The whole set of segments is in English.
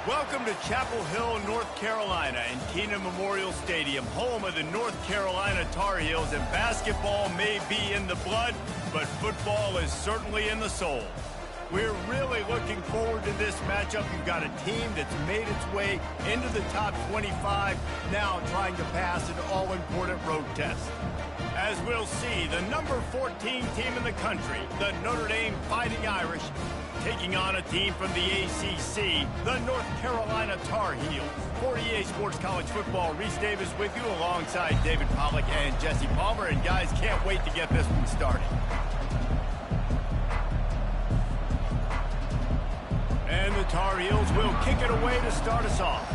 Welcome to Chapel Hill, North Carolina, and Keenan Memorial Stadium, home of the North Carolina Tar Heels, and basketball may be in the blood, but football is certainly in the soul. We're really looking forward to this matchup. You've got a team that's made its way into the top 25, now trying to pass an all-important road test. As we'll see, the number 14 team in the country, the Notre Dame Fighting Irish, taking on a team from the ACC, the North Carolina Tar Heels. For EA Sports College Football, Reese Davis with you alongside David Pollack and Jesse Palmer. And guys, can't wait to get this one started. And the Tar Heels will kick it away to start us off.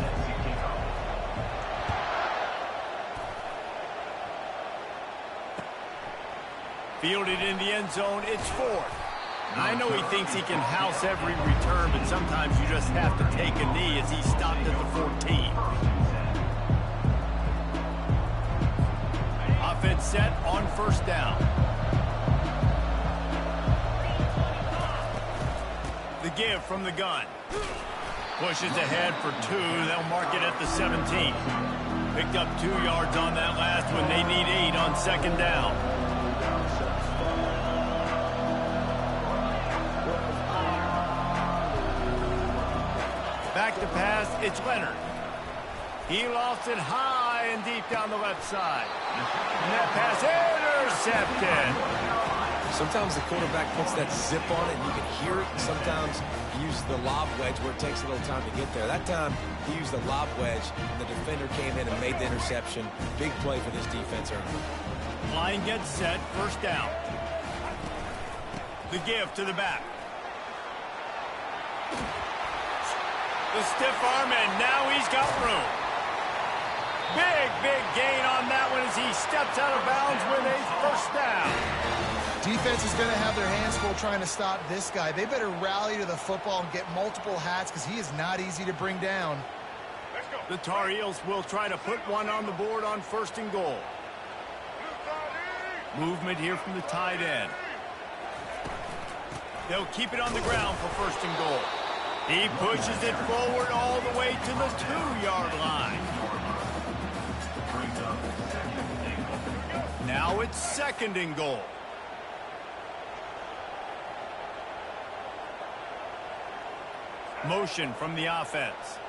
Fielded in the end zone, it's fourth. I know he thinks he can house every return, but sometimes you just have to take a knee as he stopped at the 14. Offense set on first down. The give from the gun. Pushes ahead for two. They'll mark it at the 17. Picked up 2 yards on that last one. They need 8 on second down. Back to pass, it's Leonard. He lost it high and deep down the left side. And that pass intercepted. Sometimes the quarterback puts that zip on it and you can hear it. Sometimes he uses the lob wedge where it takes a little time to get there. That time he used the lob wedge and the defender came in and made the interception. Big play for this defense early. Line gets set, first down. The give to the back. The stiff arm, and now he's got room. Big gain on that one as he steps out of bounds with a first down. Defense is going to have their hands full trying to stop this guy. They better rally to the football and get multiple hats because he is not easy to bring down. Let's go. The Tar Heels will try to put one on the board on first and goal. Movement here from the tight end. They'll keep it on the ground for first and goal. He pushes it forward all the way to the 2-yard line. Now it's second and goal. Motion from the offense.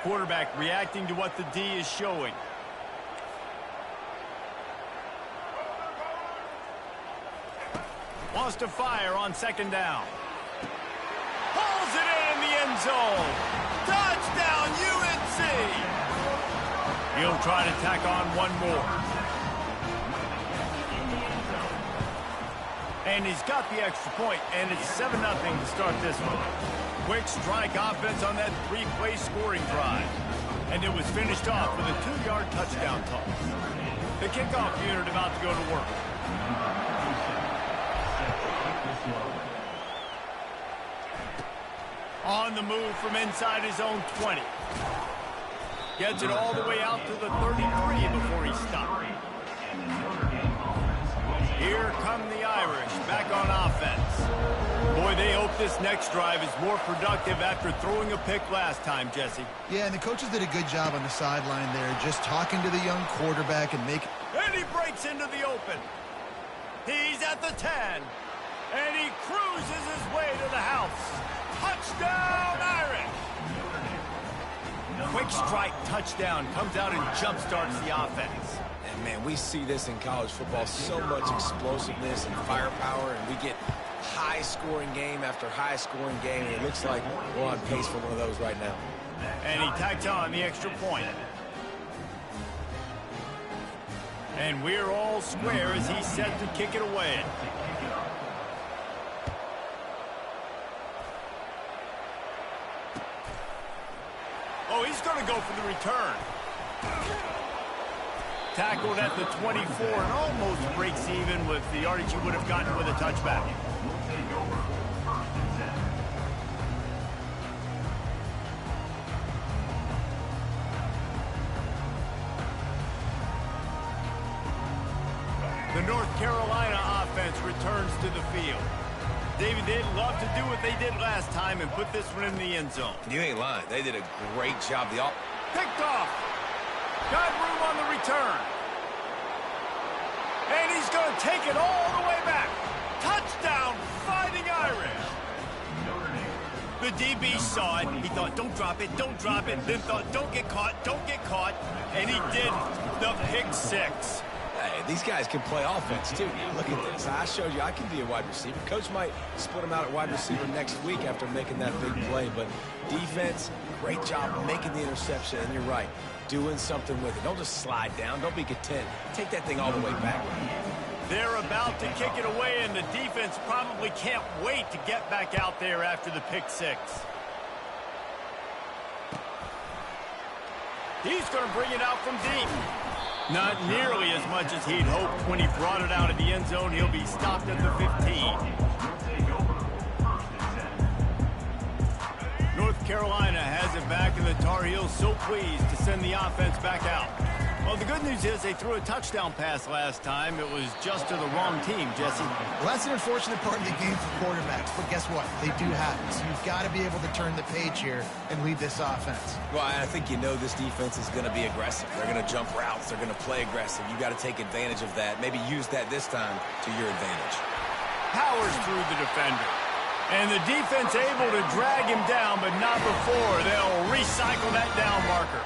Quarterback reacting to what the D is showing. Wants to fire on second down. Pulls it in the end zone. Touchdown, UNC! He'll try to tack on one more. And he's got the extra point, and it's 7-0 to start this one. Quick strike offense on that 3-play scoring drive. And it was finished off with a 2-yard touchdown toss. The kickoff unit about to go to work. On the move from inside his own 20. Gets it all the way out to the 33 before he stopped. Here come the Irish back on offense. Boy, they hope this next drive is more productive after throwing a pick last time, Jesse. Yeah, and the coaches did a good job on the sideline there, just talking to the young quarterback and making... And he breaks into the open. He's at the 10. And he cruises his way to the house. Touchdown, Irish! Quick strike touchdown comes out and jump-starts the offense. And, man, we see this in college football, so much explosiveness and firepower, and we get high-scoring game after high-scoring game, and it looks like we're on pace for one of those right now. And he tacks on the extra point. And we're all square as he's set to kick it away. Oh, he's going to go for the return. Tackled at the 24 and almost breaks even with the yardage he would have gotten with a touchback. The North Carolina offense returns to the field. David, they'd love to do what they did last time and put this one in the end zone. You ain't lying. They did a great job. Picked off. Got room on the return. And he's going to take it all the way back. Touchdown, Fighting Irish. The DB saw it. He thought, don't drop it, don't drop it. Then thought, don't get caught, don't get caught. And he did the pick six. Hey, these guys can play offense, too. Look at this. I showed you I can be a wide receiver. Coach might split him out at wide receiver next week after making that big play. But defense, great job making the interception. And you're right, doing something with it. Don't just slide down. Don't be content. Take that thing all the way back. They're about to kick it away, and the defense probably can't wait to get back out there after the pick six. He's going to bring it out from deep. Not nearly as much as he'd hoped. When he brought it out of the end zone, he'll be stopped at the 15. North Carolina has it back, and the Tar Heels so pleased to send the offense back out. Well, the good news is they threw a touchdown pass last time. It was just to the wrong team, Jesse. Well, that's an unfortunate part of the game for quarterbacks, but guess what? They do have it. So you've got to be able to turn the page here and lead this offense. Well, I think you know this defense is going to be aggressive. They're going to jump routes. They're going to play aggressive. You got to take advantage of that. Maybe use that this time to your advantage. Powers through the defender. And the defense able to drag him down, but not before they'll recycle that down marker.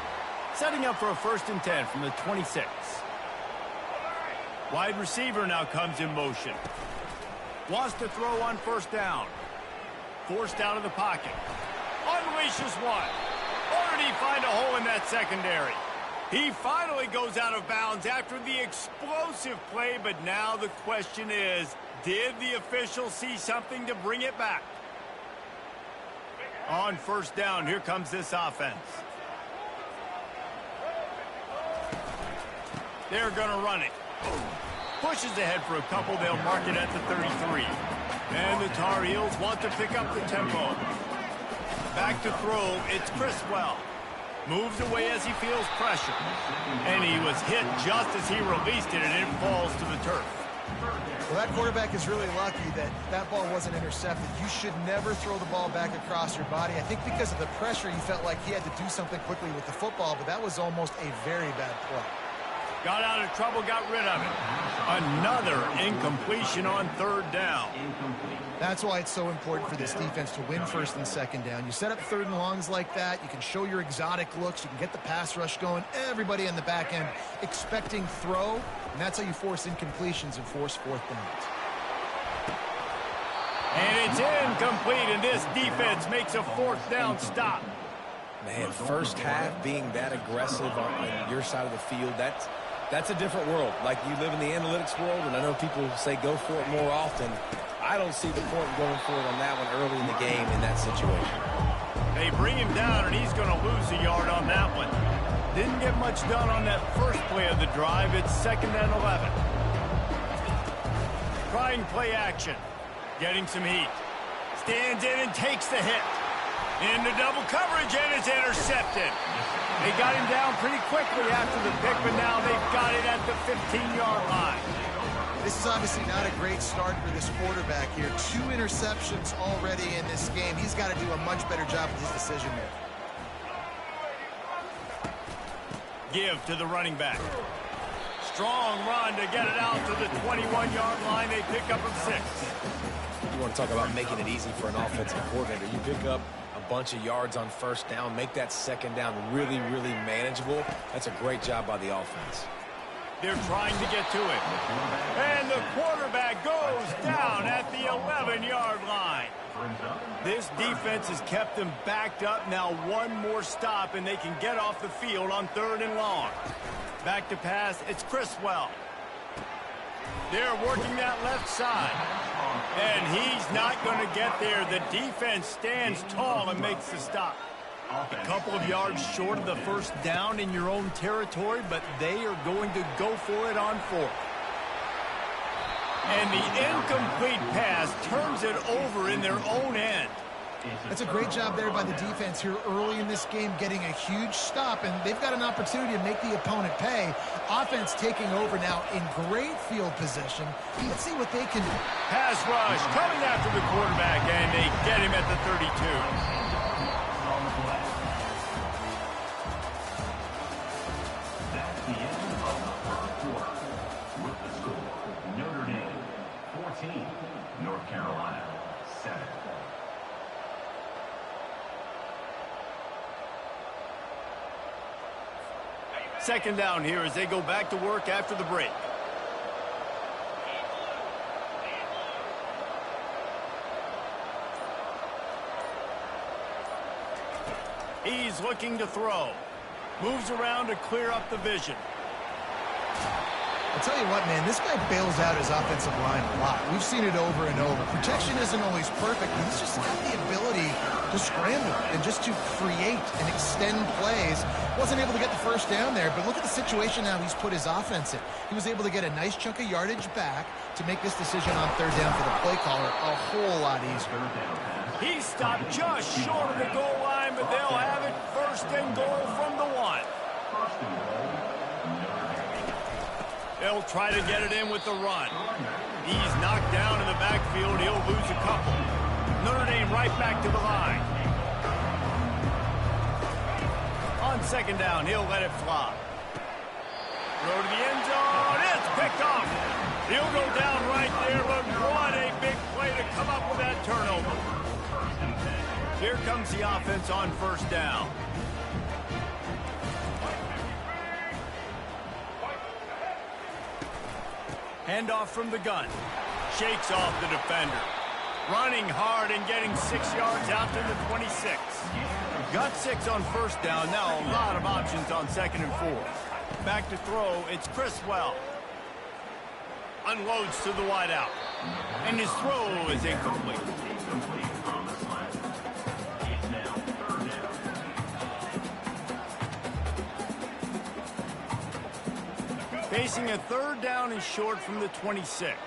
Setting up for a 1st and 10 from the 26. Wide receiver now comes in motion. Wants to throw on 1st down. Forced out of the pocket. Unleashes one. Or did he find a hole in that secondary? He finally goes out of bounds after the explosive play, but now the question is, did the official see something to bring it back? On 1st down, here comes this offense. They're going to run it. Pushes ahead for a couple. They'll mark it at the 33. And the Tar Heels want to pick up the tempo. Back to throw. It's Criswell. Moves away as he feels pressure. And he was hit just as he released it, and it falls to the turf. Well, that quarterback is really lucky that that ball wasn't intercepted. You should never throw the ball back across your body. I think because of the pressure, he felt like he had to do something quickly with the football, but that was almost a very bad play. Got out of trouble, got rid of it. Another incompletion on 3rd down. That's why it's so important for this defense to win 1st and 2nd down. You set up 3rd and longs like that. You can show your exotic looks. You can get the pass rush going. Everybody in the back end expecting throw, and that's how you force incompletions and force 4th downs. And it's incomplete, and this defense makes a 4th down stop. Man, 1st half being that aggressive on your side of the field, that's a different world. Like, you live in the analytics world, and I know people say go for it more often. I don't see the point in going for it on that one early in the game in that situation. They bring him down, and he's going to lose a yard on that one. Didn't get much done on that first play of the drive. It's 2nd and 11. Trying play action. Getting some heat. Stands in and takes the hit. Into double coverage, and it's intercepted. They got him down pretty quickly after the pick, but now they've got it at the 15-yard line. This is obviously not a great start for this quarterback here. 2 interceptions already in this game. He's got to do a much better job with his decision making. Give to the running back. Strong run to get it out to the 21-yard line. They pick up a 6. You want to talk about making it easy for an offensive coordinator. You pick up a bunch of yards on 1st down, make that 2nd down really, really manageable. That's a great job by the offense. They're trying to get to it. And the quarterback goes down at the 11-yard line. This defense has kept them backed up. Now one more stop, and they can get off the field on 3rd and long. Back to pass, it's Criswell. They're working that left side. And he's not going to get there. The defense stands tall and makes the stop. A couple of yards short of the 1st down in your own territory, but they are going to go for it on 4th. And the incomplete pass turns it over in their own end. That's a great job there by the defense here early in this game, getting a huge stop, and they've got an opportunity to make the opponent pay. Offense taking over now in great field position. Let's see what they can do. Pass rush coming after the quarterback, and they get him at the 32. That's the end of the first quarter. With the score, Notre Dame 14, North Carolina 7. Second down here as they go back to work after the break. He's looking to throw. Moves around to clear up the vision. I'll tell you what, man, this guy bails out his offensive line a lot. We've seen it over and over. Protection isn't always perfect, but he's just got the ability to scramble and just to create and extend plays. Wasn't able to get the first down there, but look at the situation now he's put his offense in. He was able to get a nice chunk of yardage back to make this decision on third down for the play caller a whole lot easier. He stopped just short of the goal line, but they'll have it first and goal from the 1. They'll try to get it in with the run. He's knocked down in the backfield. He'll lose a couple. Notre Dame right back to the line. On second down, he'll let it fly. Throw to the end zone. It's picked off. He'll go down right there, but what a big play to come up with that turnover. Here comes the offense on first down. Handoff from the gun. Shakes off the defender. Running hard and getting 6 yards out to the 26. Got 6 on first down. Now a lot of options on second and 4. Back to throw. It's Criswell. Unloads to the wideout. And his throw is incomplete. Facing a third down and short from the 26.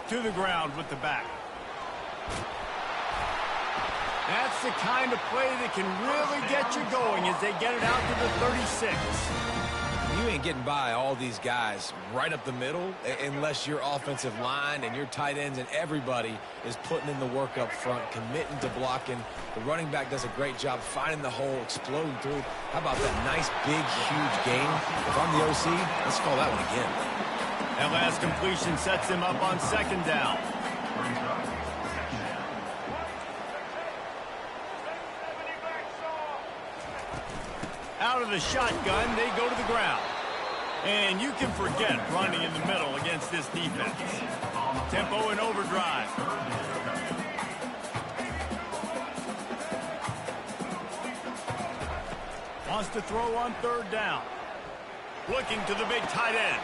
To the ground with the back. That's the kind of play that can really get you going as they get it out to the 36. You ain't getting by all these guys right up the middle unless your offensive line and your tight ends and everybody is putting in the work up front, committing to blocking. The running back does a great job finding the hole, exploding through. How about that nice, big, huge game? If I'm the OC, let's call that one again. That last completion sets him up on second down. Out of the shotgun, they go to the ground. And you can forget running in the middle against this defense. Tempo and overdrive. Wants to throw on third down. Looking to the big tight end.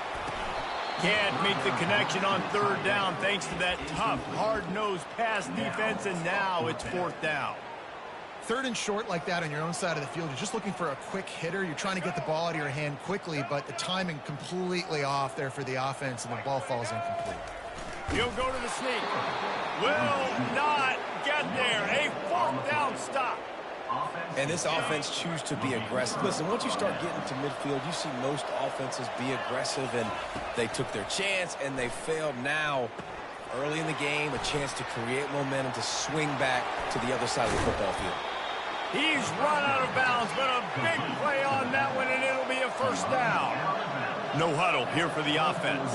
Can't make the connection on third down thanks to that tough, hard-nosed pass defense, and now it's fourth down. Third and short like that on your own side of the field, you're just looking for a quick hitter. You're trying to get the ball out of your hand quickly, but the timing completely off there for the offense, and the ball falls incomplete. He'll go to the sneak. Will not get there. A fourth down stop. And this offense chooses to be aggressive. Listen, once you start getting to midfield, you see most offenses be aggressive, and they took their chance, and they failed. Now, early in the game, a chance to create momentum, to swing back to the other side of the football field. He's run out of bounds, but a big play on that one, and it'll be a first down. No huddle here for the offense.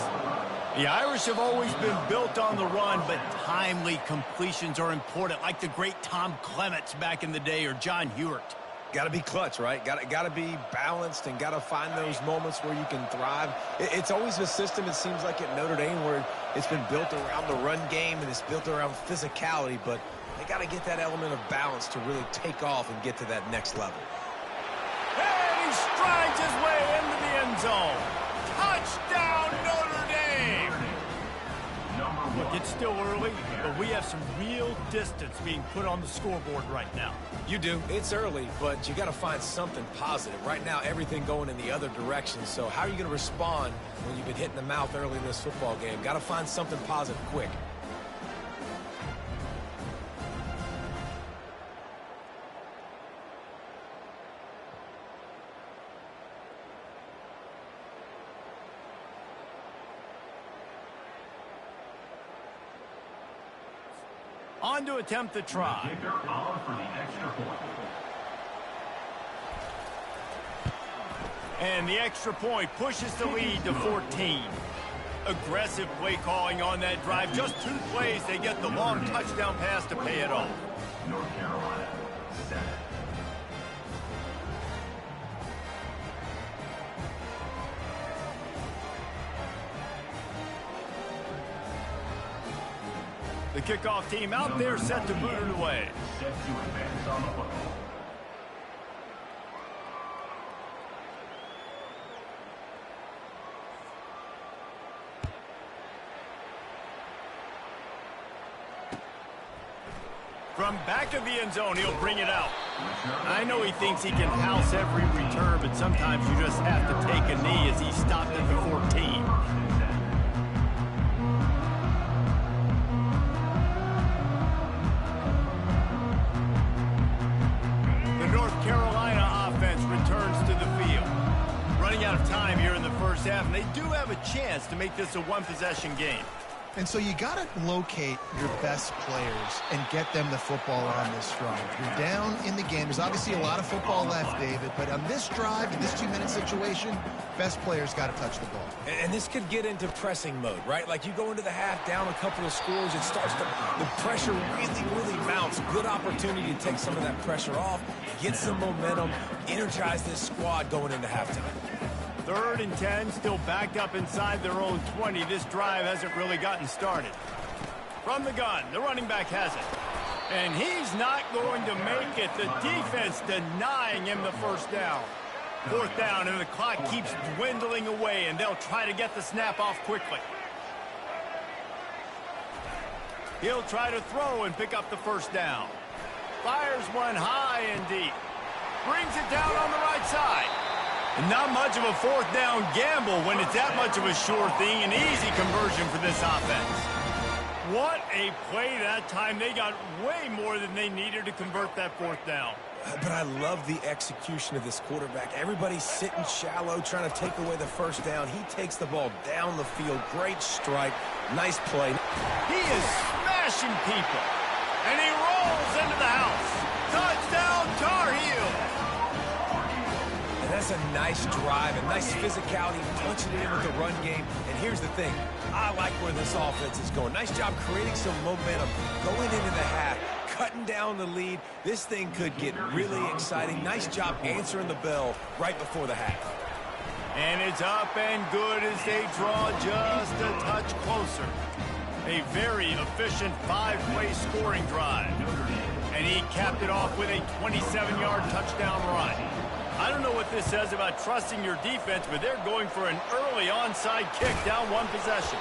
The Irish have always been built on the run, but timely completions are important, like the great Tom Clements back in the day or John Hewitt. Got to be clutch, right? Got to be balanced and got to find those moments where you can thrive. It's always a system, it seems like, at Notre Dame where it's been built around the run game and it's built around physicality, but they got to get that element of balance to really take off and get to that next level. And he strides his way into the end zone. Touchdown, Notre Dame! Number Look, it's still early, but we have some real distance being put on the scoreboard right now. You do. It's early, but you got to find something positive. Right now, everything going in the other direction. So how are you going to respond when you've been hit in the mouth early in this football game? Got to find something positive quick. On to attempt the try. Kicker on for the extra point. And the extra point pushes the lead to 14. Aggressive play calling on that drive. Just 2 plays, they get the long touchdown pass to pay it off. North Carolina, 7. The kickoff team out there set to boot it away. Set to advance on the football. From back of the end zone, he'll bring it out. I know he thinks he can house every return, but sometimes you just have to take a knee as he stopped at the 14. The North Carolina offense returns to the field. Running out of time here in the first half, and they do have a chance to make this a one-possession game. And so you got to locate your best players and get them the football on this drive. You're down in the game. There's obviously a lot of football left, David, but on this drive, in this 2-minute situation, best players got to touch the ball. And this could get into pressing mode, right? Like you go into the half down a couple of scores, it starts to, the pressure really mounts. Good opportunity to take some of that pressure off, get some momentum, energize this squad going into halftime. 3rd and 10, still backed up inside their own 20. This drive hasn't really gotten started. From the gun, the running back has it. And he's not going to make it. The defense denying him the first down. 4th down, and the clock keeps dwindling away, and they'll try to get the snap off quickly. He'll try to throw and pick up the first down. Fires one high and deep. Brings it down on the right side. Not much of a 4th down gamble when it's that much of a sure thing. An easy conversion for this offense. What a play that time. They got way more than they needed to convert that 4th down. But I love the execution of this quarterback. Everybody's sitting shallow, trying to take away the first down. He takes the ball down the field. Great strike. Nice play. He is smashing people. And he rolls into the house. Touchdown, Tar Heels. And that's a nice drive, a nice physicality, punching it in with the run game. And here's the thing. I like where this offense is going. Nice job creating some momentum, going into the half, cutting down the lead. This thing could get really exciting. Nice job answering the bell right before the half. And it's up and good as they draw just a touch closer. A very efficient 5-play scoring drive. And he capped it off with a 27-yard touchdown run. I don't know what this says about trusting your defense, but they're going for an early onside kick down 1 possession.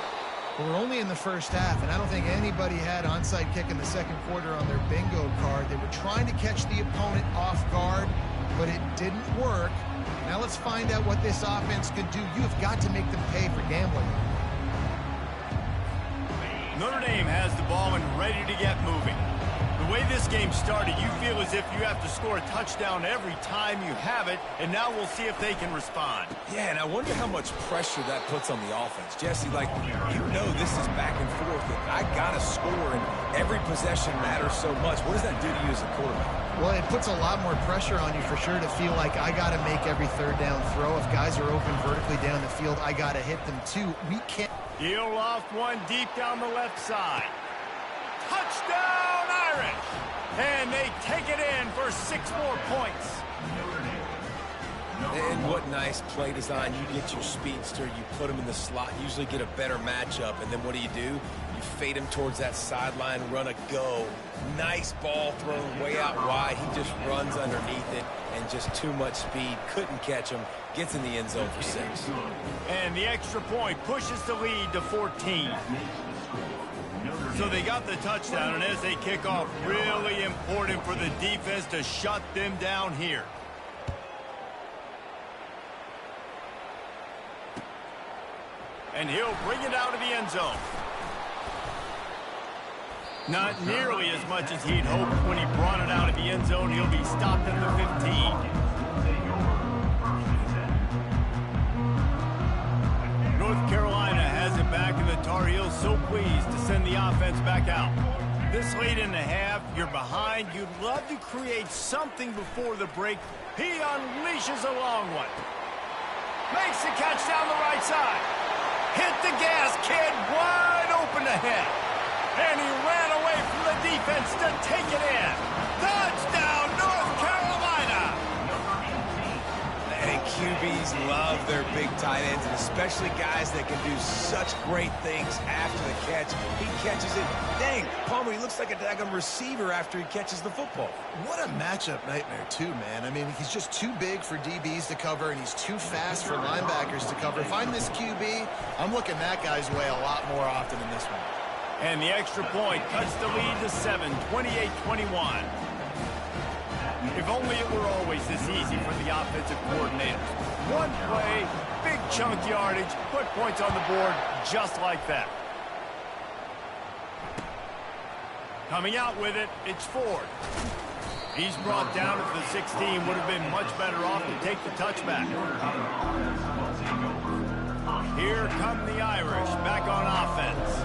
Well, we're only in the first half, and I don't think anybody had onside kick in the second quarter on their bingo card. They were trying to catch the opponent off guard, but it didn't work. Now let's find out what this offense could do. You have got to make them pay for gambling. Notre Dame has the ball and ready to get moving. The way this game started, you feel as if you have to score a touchdown every time you have it, and now we'll see if they can respond. Yeah, and I wonder how much pressure that puts on the offense. Jesse, like, you know this is back and forth, and I got to score, and every possession matters so much. What does that do to you as a quarterback? Well, it puts a lot more pressure on you for sure to feel like I got to make every 3rd down throw. If guys are open vertically down the field, I got to hit them too. We can't. He'll loft one deep down the left side. Touchdown, Irish! And they take it in for 6 more points. And what nice play design. You get your speedster, you put him in the slot, usually get a better matchup, and then what do? You fade him towards that sideline, run a go. Nice ball thrown way out wide. He just runs underneath it, and just too much speed. Couldn't catch him. Gets in the end zone for 6. And the extra point pushes the lead to 14. So they got the touchdown, and as they kick off, really important for the defense to shut them down here. And he'll bring it out of the end zone. Not nearly as much as he'd hoped when he brought it out of the end zone. He'll be stopped at the 15. North Carolina has it back, and the Tar Heels so pleased to send the offense back out. This late in the half, you're behind. You'd love to create something before the break. He unleashes a long one. Makes the catch down the right side. Hit the gas, kid. Wide open ahead. And he ran away from the defense to take it in. Touchdown, North Carolina! And QBs love their big tight ends, and especially guys that can do such great things after the catch. He catches it. Dang, Palmer, he looks like a daggum receiver after he catches the football. What a matchup nightmare, too, man. I mean, he's just too big for DBs to cover, and he's too fast for linebackers to cover. If I'm this QB, I'm looking that guy's way a lot more often than this one. And the extra point cuts the lead to 7, 28-21. If only it were always this easy for the offensive coordinators. One play, big chunk yardage, put points on the board just like that. Coming out with it, it's Ford. He's brought down at the 16. Would have been much better off to take the touchback. Here come the Irish back on offense.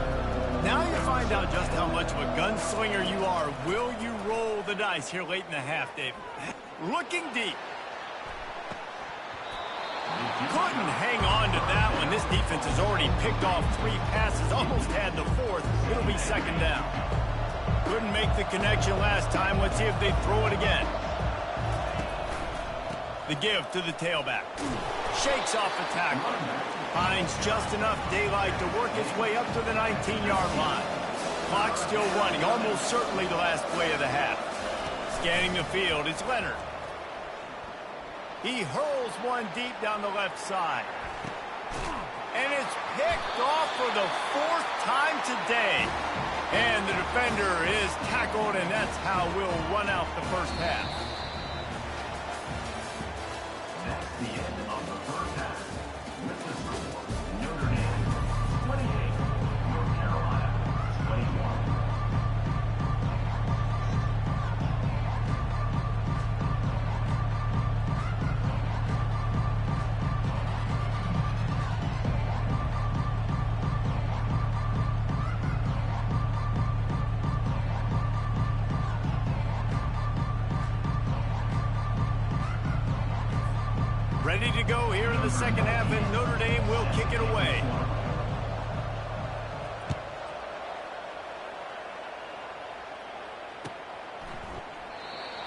Now you find out just how much of a gunslinger you are. Will you roll the dice here late in the half, David? Looking deep. Couldn't hang on to that one. This defense has already picked off 3 passes, almost had the 4th. It'll be second down. Couldn't make the connection last time. Let's see if they throw it again. The give to the tailback. Shakes off the tackle. Finds just enough daylight to work his way up to the 19-yard line. Clock still running, almost certainly the last play of the half. Scanning the field, it's Leonard. He hurls one deep down the left side. And it's picked off for the 4th time today. And the defender is tackled, and that's how we'll run out the first half. That's the end of the first half. With the score, Notre Dame 28, North Carolina 21. Ready to go here in the second half, and Notre Dame will kick it away.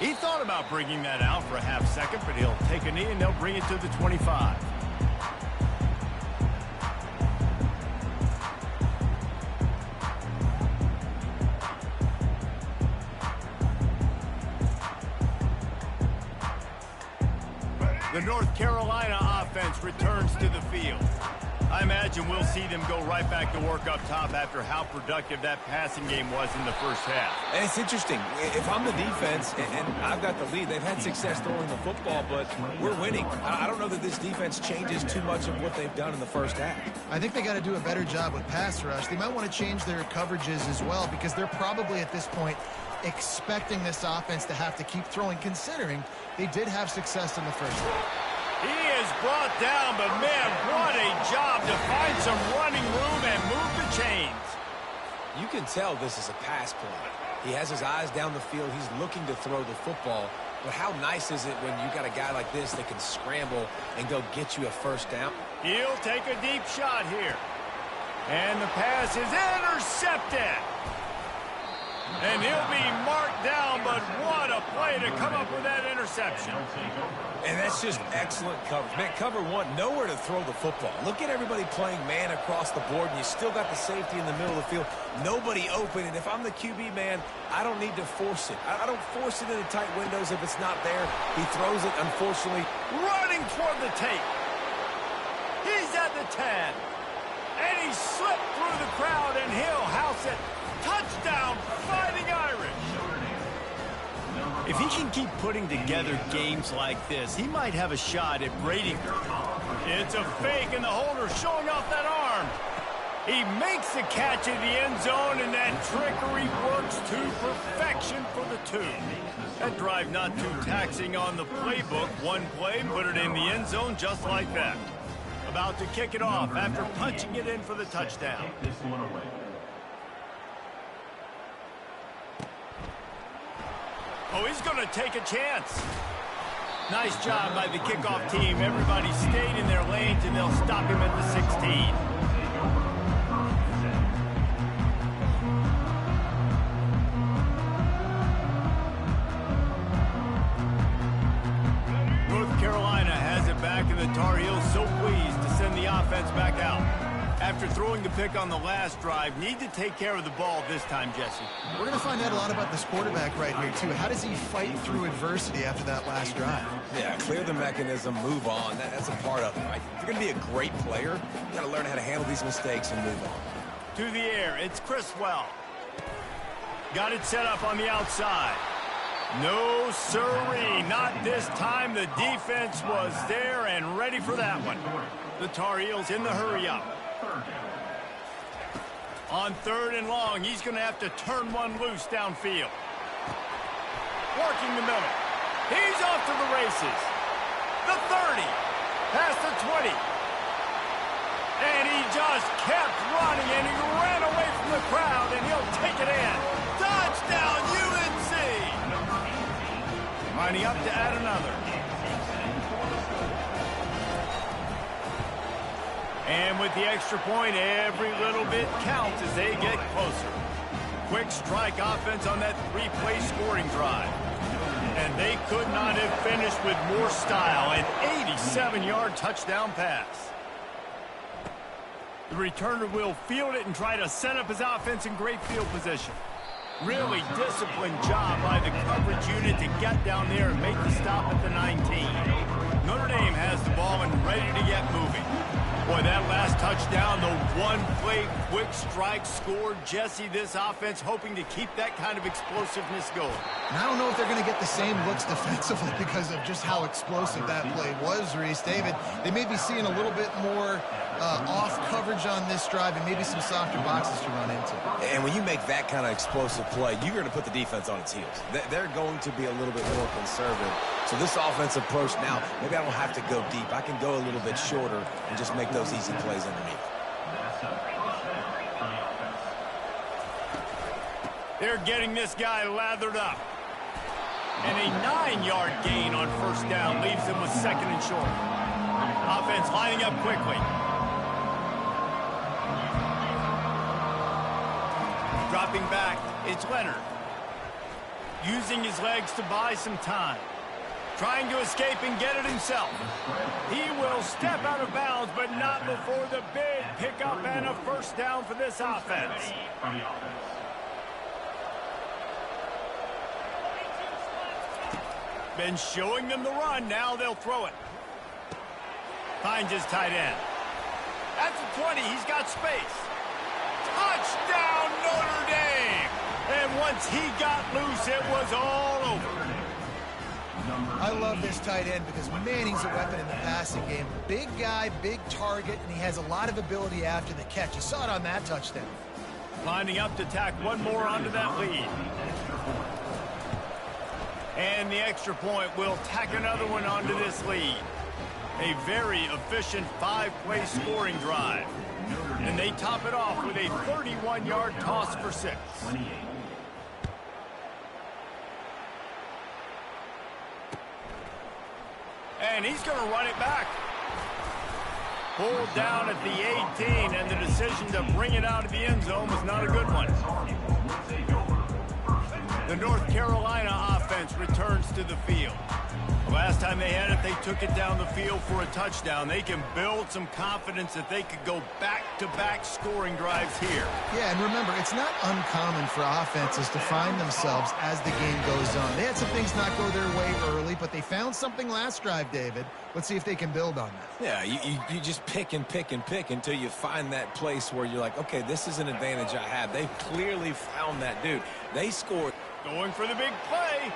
He thought about bringing that out for a half second, but he'll take a knee and they'll bring it to the 25. The North Carolina offense returns to the field. I imagine we'll see them go right back to work up top after how productive that passing game was in the first half. And it's interesting. If I'm the defense and I've got the lead, they've had success throwing the football, but we're winning. I don't know that this defense changes too much of what they've done in the first half. I think they got to do a better job with pass rush. They might want to change their coverages as well, because they're probably at this point expecting this offense to have to keep throwing, considering they did have success in the first half. He is brought down, but man, what a job to find some running room and move the chains. You can tell this is a pass play. He has his eyes down the field. He's looking to throw the football. But how nice is it when you got a guy like this that can scramble and go get you a first down? He'll take a deep shot here. And the pass is intercepted. And he'll be marked down, but what a play to come up with that interception. And that's just excellent coverage. Man, cover one, nowhere to throw the football. Look at everybody playing man across the board, and you still got the safety in the middle of the field. Nobody open, and if I'm the QB, man, I don't need to force it. I don't force it into tight windows if it's not there. He throws it, unfortunately. Running toward the tape. He's at the 10. And he slipped through through the crowd, and he'll house it. Touchdown, Fighting Irish. If he can keep putting together games like this, he might have a shot at breaking. It's a fake, and the holder showing off that arm. He makes the catch in the end zone, and that trickery works to perfection for the two. That drive not too taxing on the playbook. One play, put it in the end zone just like that. About to kick it off after punching it in for the touchdown. This one away. Oh, he's going to take a chance. Nice job by the kickoff team. Everybody stayed in their lanes, and they'll stop him at the 16. North Carolina has it back, and the Tar Heels so pleased to send the offense back out. After throwing the pick on the last drive, need to take care of the ball this time, Jesse. We're going to find out a lot about this quarterback right here, too. How does he fight through adversity after that last drive? Yeah, clear the mechanism, move on. That's a part of it, right? If you're going to be a great player, you got to learn how to handle these mistakes and move on. To the air, it's Criswell. Got it set up on the outside. No sirree, not this time. The defense was there and ready for that one. The Tar Heels in the hurry up. On 3rd and long, he's going to have to turn one loose downfield. Working the middle. He's off to the races. The 30. Past the 20. And he just kept running, and he ran away from the crowd, and he'll take it in. Touchdown, UNC! Lining up to add another. And with the extra point, every little bit counts as they get closer. Quick strike offense on that 3-play scoring drive. And they could not have finished with more style. An 87-yard touchdown pass. The returner will field it and try to set up his offense in great field position. Really disciplined job by the coverage unit to get down there and make the stop at the 19. Notre Dame has the ball and ready to get moving. Boy, that last touchdown, the one-play quick strike scored. Jesse, this offense hoping to keep that kind of explosiveness going. And I don't know if they're going to get the same looks defensively because of just how explosive that play was, Reese. David, they may be seeing a little bit more off coverage on this drive and maybe some softer boxes to run into. And when you make that kind of explosive play, you're going to put the defense on its heels. They're going to be a little bit more conservative. So this offensive approach now, maybe I don't have to go deep. I can go a little bit shorter and just make those easy plays underneath. They're getting this guy lathered up. And a 9-yard gain on 1st down leaves him with 2nd and short. Offense lining up quickly. Dropping back, it's Leonard. Using his legs to buy some time. Trying to escape and get it himself. He will step out of bounds, but not before the big pickup and a 1st down for this offense. Been showing them the run, now they'll throw it. Finds his tight end. At the 20, he's got space. Touchdown, Notre Dame! And once he got loose, it was all over. I love this tight end because, man, he's a weapon in the passing game. Big guy, big target, and he has a lot of ability after the catch. You saw it on that touchdown. Lining up to tack one more onto that lead. And the extra point will tack another one onto this lead. A very efficient 5-play scoring drive. And they top it off with a 31-yard toss for 6. And he's going to run it back. Pulled down at the 18, and the decision to bring it out of the end zone was not a good one. The North Carolina offense returns to the field. Last time they had it, they took it down the field for a touchdown. They can build some confidence that they could go back-to-back scoring drives here. Yeah, and remember, it's not uncommon for offenses to find themselves as the game goes on. They had some things not go their way early, but they found something last drive, David. Let's see if they can build on that. Yeah, you just pick and pick and pick until you find that place where you're like, okay, this is an advantage I have. They clearly found that, dude. They scored. Going for the big play.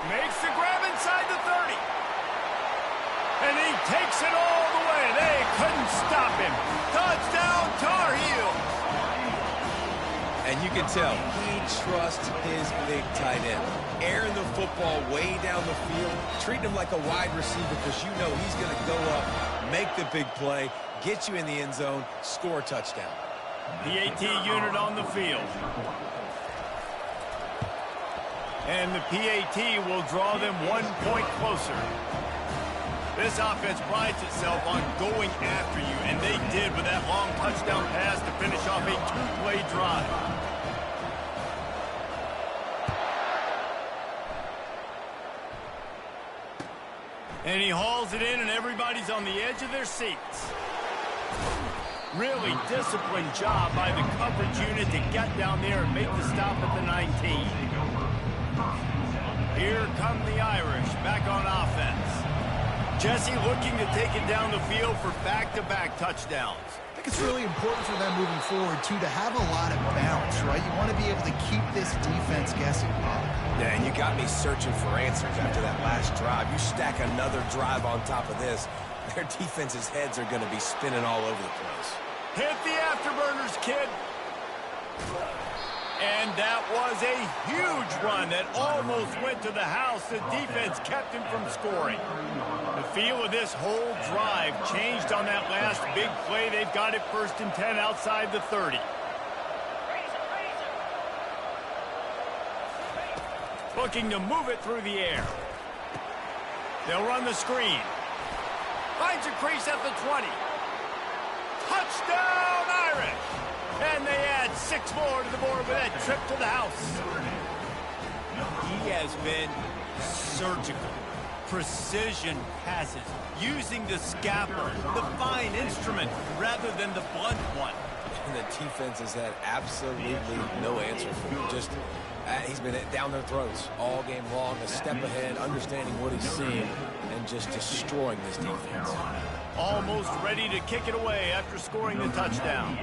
Makes the grab inside the 30. And he takes it all the way. They couldn't stop him. Touchdown, Tar Heels. And you can tell he trusts his big tight end. Airing the football way down the field, treating him like a wide receiver because you know he's going to go up, make the big play, get you in the end zone, score a touchdown. PAT unit on the field. And the PAT will draw them 1 point closer. This offense prides itself on going after you, and they did with that long touchdown pass to finish off a 2-play drive. And he hauls it in, and everybody's on the edge of their seats. Really disciplined job by the coverage unit to get down there and make the stop at the 19. Here come the Irish back on offense. Jesse looking to take it down the field for back-to-back touchdowns. I think it's really important for them moving forward, too, to have a lot of balance, right? You want to be able to keep this defense guessing. Yeah, and you got me searching for answers after that last drive. You stack another drive on top of this, their defense's heads are going to be spinning all over the place. Hit the afterburners, kid. And that was a huge run that almost went to the house. The defense kept him from scoring. The feel of this whole drive changed on that last big play. They've got it 1st and 10 outside the 30. Looking to move it through the air. They'll run the screen. Finds a crease at the 20. Touchdown, Irish! And they add 6 more to the board with that trip to the house. He has been surgical. Precision passes, using the scalpel, the fine instrument, rather than the blunt one. And the defense has had absolutely no answer for him. Just, he's been down their throats all game long, a step ahead, understanding what he's seeing, and just destroying this defense. Almost ready to kick it away after scoring the touchdown.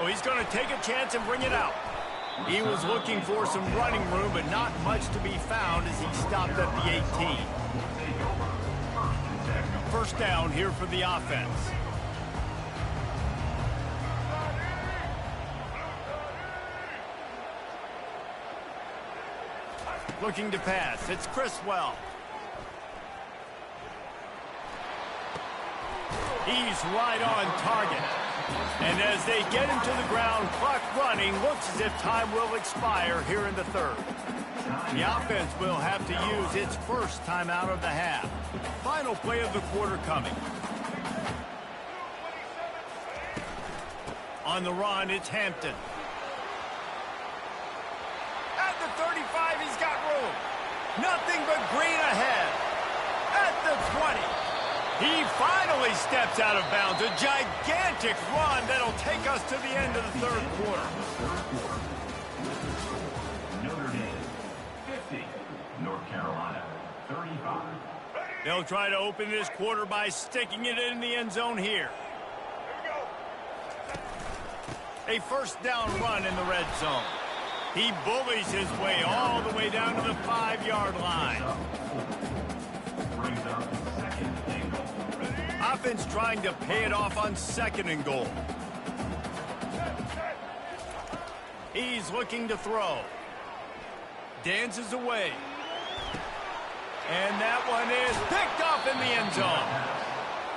Oh, he's going to take a chance and bring it out. He was looking for some running room, but not much to be found as he stopped at the 18. First down here for the offense. Looking to pass. It's Criswell. He's right on target. And as they get him to the ground, clock running, looks as if time will expire here in the 3rd. The offense will have to use its first timeout of the half. Final play of the quarter coming. On the run, it's Hampton. At the 35, he's got room. Nothing but green ahead. At the 20. He finally steps out of bounds. A gigantic run that'll take us to the end of the 3rd quarter. Notre Dame, 50. North Carolina, 35. They'll try to open this quarter by sticking it in the end zone here. A first down run in the red zone. He bullies his way all the way down to the 5-yard line. Brings up 2nd and goal. Offense trying to pay it off on 2nd and goal. He's looking to throw. Dances away. And that one is picked up in the end zone.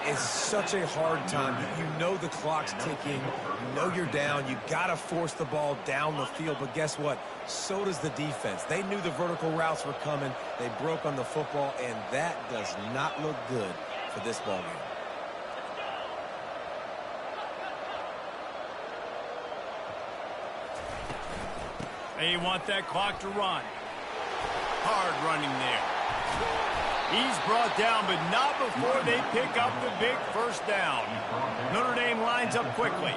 It's such a hard time. You know the clock's ticking. You know you're down. You got to force the ball down the field. But guess what? So does the defense. They knew the vertical routes were coming. They broke on the football, and that does not look good for this ball game. They want that clock to run. Hard running there. He's brought down, but not before they pick up the big first down. Notre Dame lines up quickly.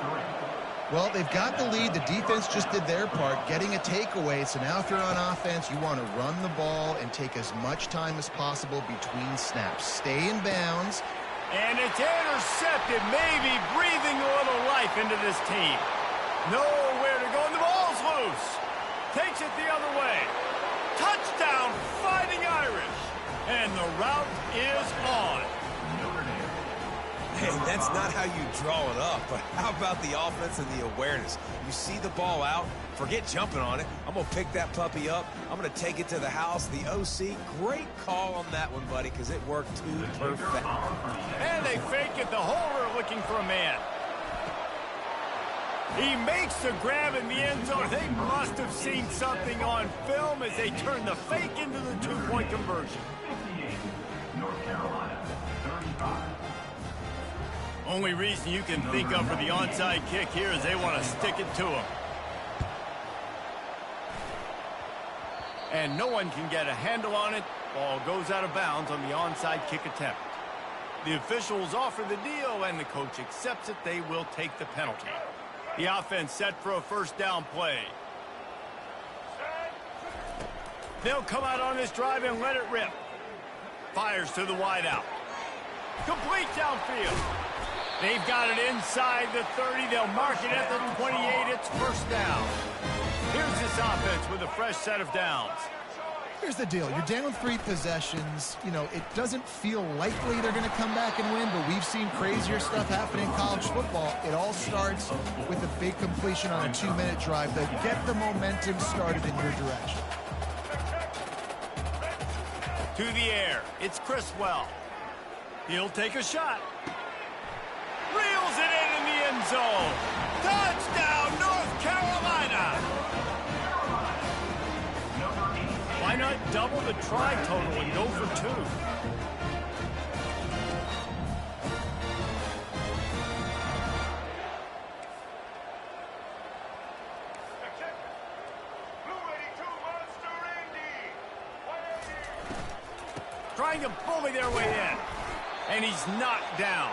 Well, they've got the lead. The defense just did their part, getting a takeaway. So now if you're on offense, you want to run the ball and take as much time as possible between snaps. Stay in bounds. And it's intercepted, maybe breathing a little life into this team. Nowhere to go, and the ball's loose. Takes it the other way. Touchdown, Fighting Irish. And the route is on. Hey, that's not how you draw it up, but how about the offense and the awareness? You see the ball out, forget jumping on it. I'm going to pick that puppy up. I'm going to take it to the house. The OC, great call on that one, buddy, because it worked too perfect. And they fake it. The holder looking for a man. He makes the grab in the end zone. They must have seen something on film as they turn the fake into the two-point conversion. 58, North Carolina, 35. Only reason you can think of for the onside kick here is they want to stick it to him. And no one can get a handle on it. Ball goes out of bounds on the onside kick attempt. The officials offer the deal, and the coach accepts it. They will take the penalty. The offense set for a first down play. They'll come out on this drive and let it rip. Fires to the wideout. Complete downfield. They've got it inside the 30. They'll mark it at the 28. It's first down. Here's this offense with a fresh set of downs. Here's the deal. You're down 3 possessions. You know, it doesn't feel likely they're going to come back and win, but we've seen crazier stuff happen in college football. It all starts with a big completion on a 2-minute drive. They'll get the momentum started in your direction. To the air. It's Criswell. He'll take a shot. Reels it in the end zone. Touchdown, North Carolina. Why not double the try total and go for 2? Trying to bully their way in. And he's knocked down.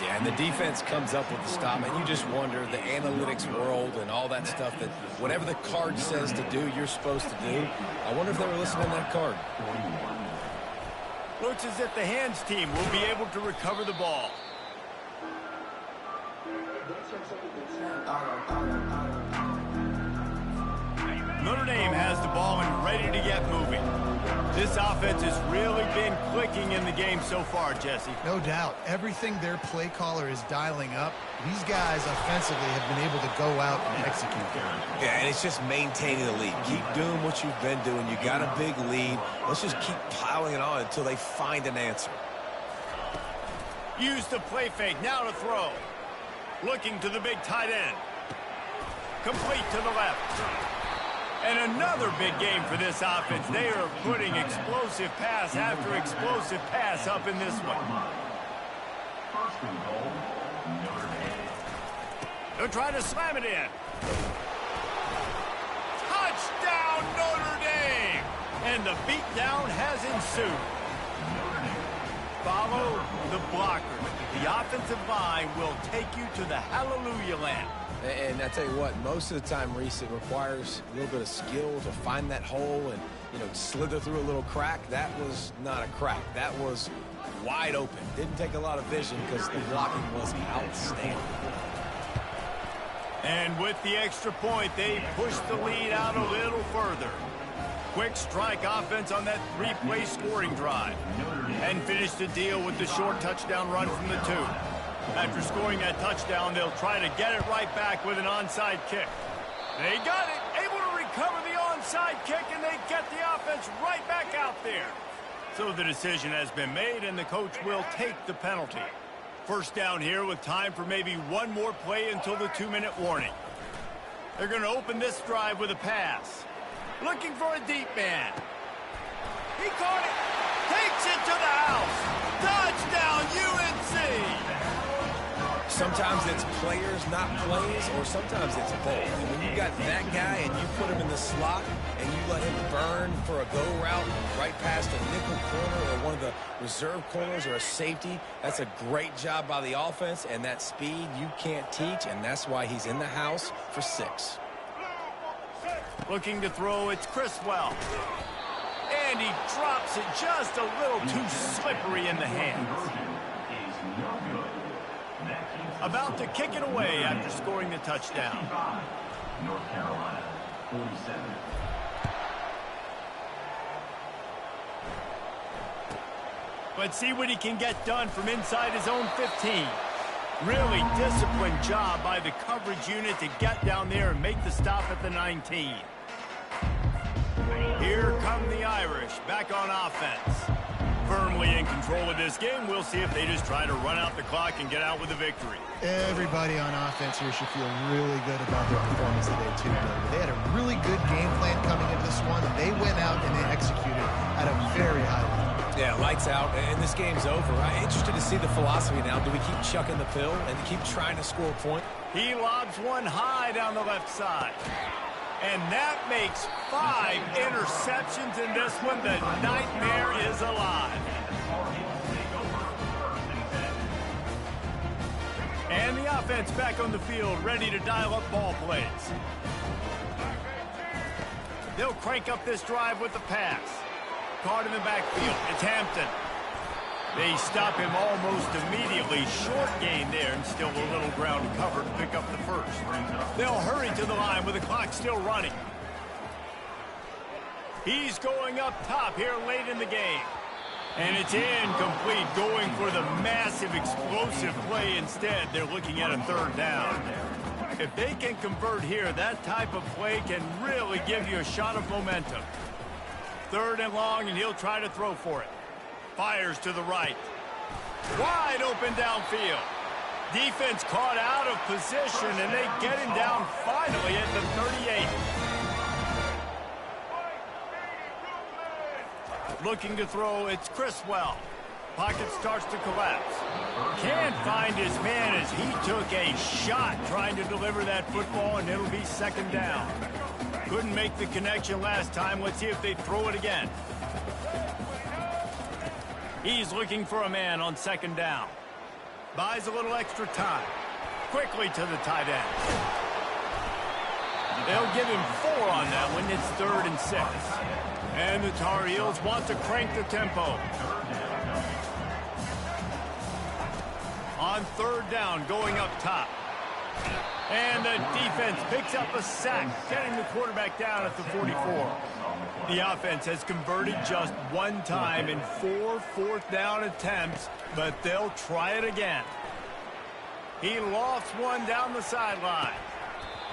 Yeah, and the defense comes up with the stop, and you just wonder, the analytics world and all that stuff, that whatever the card says to do, you're supposed to do. I wonder if they were listening to that card. Looks as if the hands team will be able to recover the ball. Notre Dame has the ball and ready to get moving. This offense has really been clicking in the game so far, Jesse. No doubt. Everything their play caller is dialing up, these guys offensively have been able to go out and execute. Yeah, and it's just maintaining the lead. Keep doing what you've been doing. You got a big lead. Let's just keep piling it on until they find an answer. Use the play fake. Now to throw. Looking to the big tight end. Complete to the left. And another big game for this offense. They are putting explosive pass after explosive pass up in this one. First and goal, Notre Dame. They're trying to slam it in. Touchdown, Notre Dame! And the beatdown has ensued. Follow the blockers. The offensive line will take you to the hallelujah land. And I tell you what, most of the time, Reese, it requires a little bit of skill to find that hole and, you know, slither through a little crack. That was not a crack. That was wide open. Didn't take a lot of vision because the blocking was outstanding. And with the extra point, they pushed the lead out a little further. Quick strike offense on that 3-play scoring drive. And finished the deal with the short touchdown run from the 2. After scoring that touchdown, they'll try to get it right back with an onside kick. They got it, able to recover the onside kick, and they get the offense right back out there. So the decision has been made, and the coach will take the penalty. First down here with time for maybe one more play until the 2-minute warning. They're going to open this drive with a pass. Looking for a deep man. He caught it. Takes it to the house. Touchdown, UNC. Sometimes it's players, not plays, or sometimes it's both. And when you got that guy and you put him in the slot and you let him burn for a go route right past a nickel corner or one of the reserve corners or a safety, that's a great job by the offense, and that speed you can't teach, and that's why he's in the house for 6. Looking to throw, it's Criswell. And he drops it just a little too slippery in the hands. About to kick it away after scoring the touchdown. North Carolina, 47. Let's see what he can get done from inside his own 15. Really disciplined job by the coverage unit to get down there and make the stop at the 19. Here come the Irish back on offense. Firmly in control of this game. We'll see if they just try to run out the clock and get out with a victory. Everybody on offense here should feel really good about their performance today, too, David. They had a really good game plan coming into this one. They went out and they executed at a very high level. Yeah, lights out, and this game's over. I'm interested to see the philosophy now. Do we keep chucking the pill and keep trying to score a point? He lobs one high down the left side. And that makes 5 interceptions in this one. The nightmare is alive. And the offense back on the field, ready to dial up ball plays. They'll crank up this drive with the pass. Caught in the backfield. It's Hampton. They stop him almost immediately. Short gain there, and still a little ground covered to pick up the first. They'll hurry to the line with the clock still running. He's going up top here late in the game. And it's incomplete, going for the massive explosive play instead. They're looking at a 3rd down. If they can convert here, that type of play can really give you a shot of momentum. 3rd and long, and he'll try to throw for it. Fires to the right. Wide open downfield. Defense caught out of position, and they get him down finally at the 38. Looking to throw, it's Criswell. Pocket starts to collapse. Can't find his man as he took a shot trying to deliver that football, and it'll be 2nd down. Couldn't make the connection last time. Let's see if they throw it again. He's looking for a man on 2nd down. Buys a little extra time. Quickly to the tight end. They'll give him 4 on that one. It's 3rd and 6. And the Tar Heels want to crank the tempo. On 3rd down, going up top. And the defense picks up a sack, getting the quarterback down at the 44. The offense has converted just 1 time in 4 4th down attempts, but they'll try it again. He lofts one down the sideline.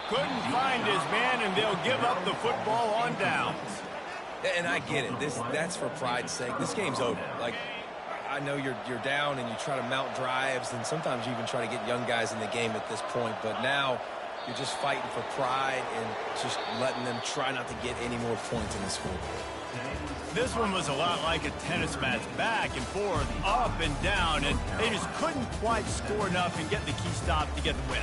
Couldn't find his man, and they'll give up the football on downs. And I get it. That's for pride's sake. This game's over. Like, I know you're down and you try to mount drives, and sometimes you even try to get young guys in the game at this point, but now you're just fighting for pride and just letting them try not to get any more points in the scoreboard. This one was a lot like a tennis match, back and forth, up and down, and they just couldn't quite score enough and get the key stop to get the win.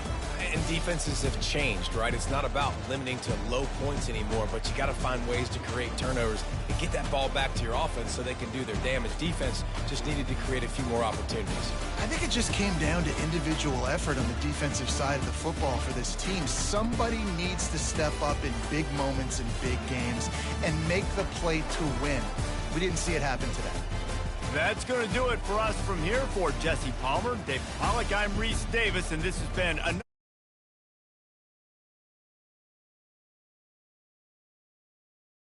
And defenses have changed, right? It's not about limiting to low points anymore, but you got to find ways to create turnovers and get that ball back to your offense so they can do their damage. Defense just needed to create a few more opportunities. I think it just came down to individual effort on the defensive side of the football for this team. Somebody needs to step up in big moments and big games and make the play to win. We didn't see it happen today. That's going to do it for us from here. For Jesse Palmer, Dave Pollack, I'm Reese Davis, and this has been another